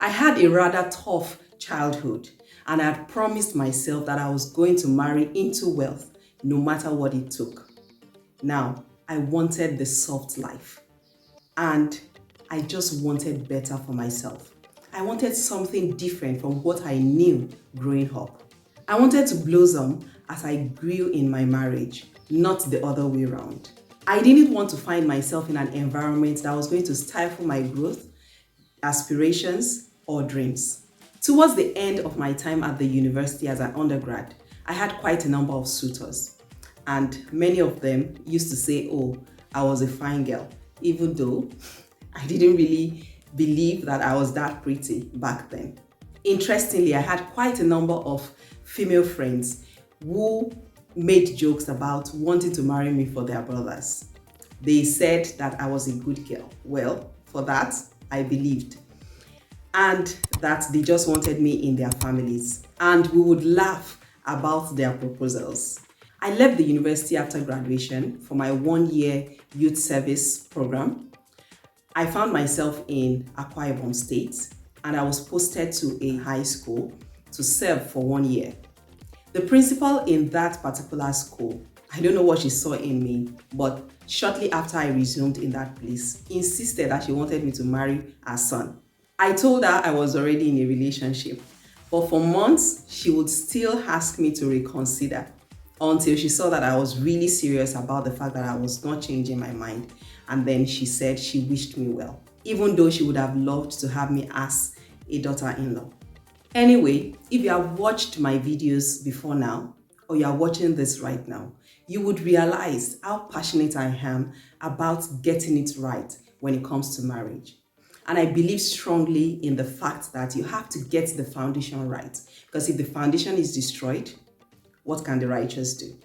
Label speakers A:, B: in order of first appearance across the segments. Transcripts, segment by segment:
A: I had a rather tough childhood, and I had promised myself that I was going to marry into wealth no matter what it took. Now, I wanted the soft life, and I just wanted better for myself. I wanted something different from what I knew growing up. I wanted to blossom as I grew in my marriage, not the other way around. I didn't want to find myself in an environment that was going to stifle my growth, aspirations, or dreams. Towards the end of my time at the university as an undergrad, I had quite a number of suitors, and many of them used to say, "Oh, I was a fine girl," even though I didn't really believe that I was that pretty back then. Interestingly, I had quite a number of female friends who made jokes about wanting to marry me for their brothers. They said that I was a good girl. Well, for that, I believed. And that they just wanted me in their families. And we would laugh about their proposals. I left the university after graduation for my 1-year youth service program. I found myself in Akwa Ibom State, and I was posted to a high school to serve for 1 year. The principal in that particular school, I don't know what she saw in me, but shortly after I resumed in that place, insisted that she wanted me to marry her son. I told her I was already in a relationship, but for months she would still ask me to reconsider until she saw that I was really serious about the fact that I was not changing my mind. And then she said she wished me well, even though she would have loved to have me as a daughter-in-law. Anyway, if you have watched my videos before now, or you are watching this right now, you would realize how passionate I am about getting it right when it comes to marriage. And I believe strongly in the fact that you have to get the foundation right. Because if the foundation is destroyed, what can the righteous do?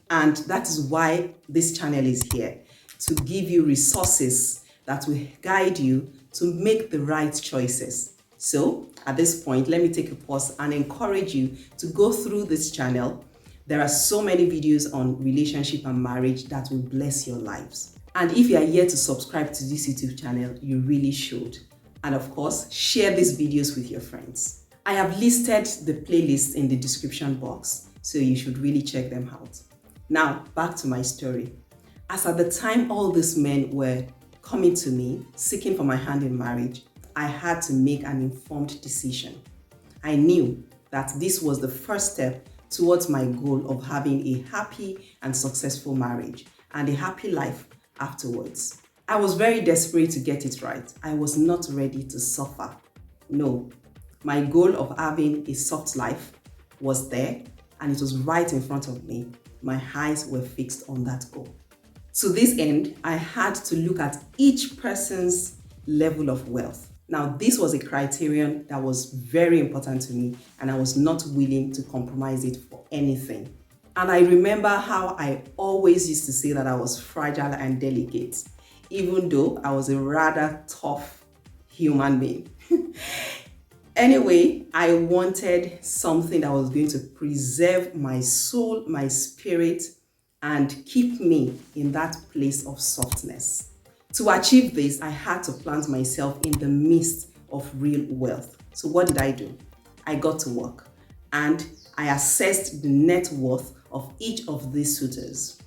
A: And that is why this channel is here, to give you resources that will guide you to make the right choices. So at this point, let me take a pause and encourage you to go through this channel. There are so many videos on relationship and marriage that will bless your lives. And if you are yet to subscribe to this YouTube channel, you really should. And of course, share these videos with your friends. I have listed the playlists in the description box, so you should really check them out. Now, back to my story. As at the time all these men were coming to me, seeking for my hand in marriage, I had to make an informed decision. I knew that this was the first step towards my goal of having a happy and successful marriage and a happy life afterwards. I was very desperate to get it right. I was not ready to suffer. No, my goal of having a soft life was there, and it was right in front of me. My eyes were fixed on that goal. To this end, I had to look at each person's level of wealth. Now, this was a criterion that was very important to me, and I was not willing to compromise it for anything. And I remember how I always used to say that I was fragile and delicate, even though I was a rather tough human being. Anyway, I wanted something that was going to preserve my soul, my spirit, and keep me in that place of softness. To achieve this, I had to plant myself in the midst of real wealth. So what did I do? I got to work, and I assessed the net worth of each of these suitors.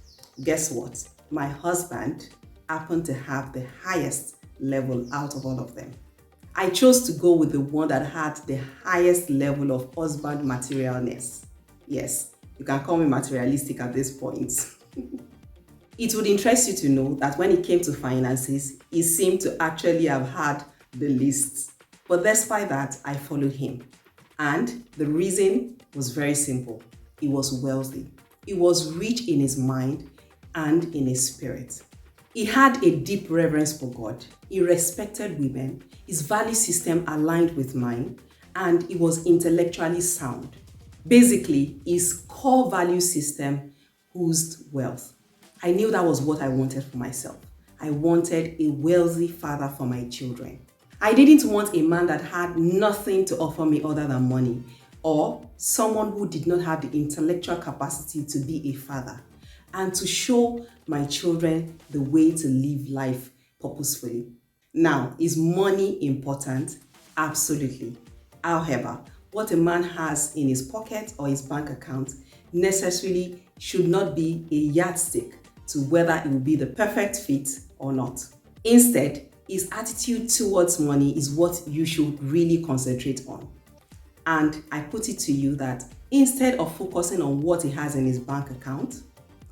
A: Guess what? My husband happened to have the highest level out of all of them. I chose to go with the one that had the highest level of husband materialness. Yes, you can call me materialistic at this point. It would interest you to know that when it came to finances, he seemed to actually have had the least. But despite that, I followed him. And the reason was very simple. He was wealthy. He was rich in his mind and in his spirit. He had a deep reverence for God. He respected women. His value system aligned with mine, and he was intellectually sound. Basically, his core value system oozed wealth. I knew that was what I wanted for myself. I wanted a wealthy father for my children. I didn't want a man that had nothing to offer me other than money, or someone who did not have the intellectual capacity to be a father and to show my children the way to live life purposefully. Now, is money important? Absolutely. However, what a man has in his pocket or his bank account necessarily should not be a yardstick to whether it will be the perfect fit or not. Instead, his attitude towards money is what you should really concentrate on. And I put it to you that instead of focusing on what he has in his bank account,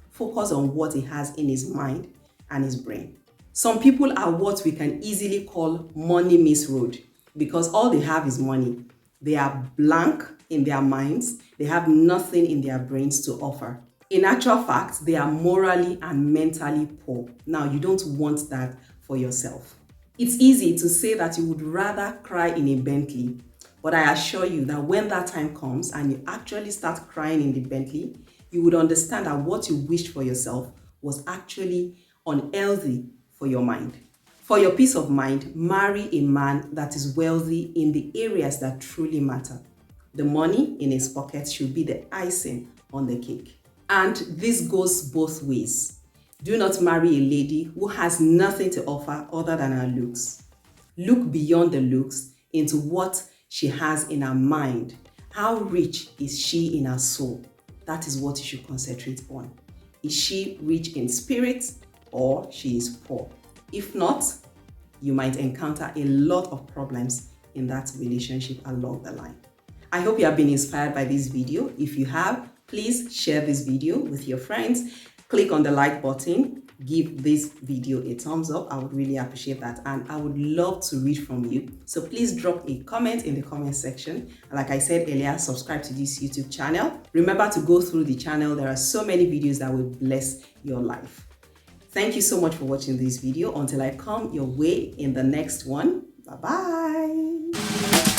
A: focus on what he has in his mind and his brain. Some people are what we can easily call money misroad because all they have is money. They are blank in their minds. They have nothing in their brains to offer. In actual fact, they are morally and mentally poor. Now, you don't want that for yourself. It's easy to say that you would rather cry in a Bentley, but I assure you that when that time comes and you actually start crying in the Bentley, you would understand that what you wished for yourself was actually unhealthy for your mind. For your peace of mind, marry a man that is wealthy in the areas that truly matter. The money in his pocket should be the icing on the cake. And this goes both ways. Do not marry a lady who has nothing to offer other than her looks. Look beyond the looks into what she has in her mind. How rich is she in her soul? That is what you should concentrate on. Is she rich in spirit or she is poor? If not, you might encounter a lot of problems in that relationship along the line. I hope you have been inspired by this video. If you have, please share this video with your friends. Click on the like button. Give this video a thumbs up. I would really appreciate that. And I would love to read from you. So please drop a comment in the comment section. And like I said earlier, subscribe to this YouTube channel. Remember to go through the channel. There are so many videos that will bless your life. Thank you so much for watching this video. Until I come your way in the next one. Bye-bye.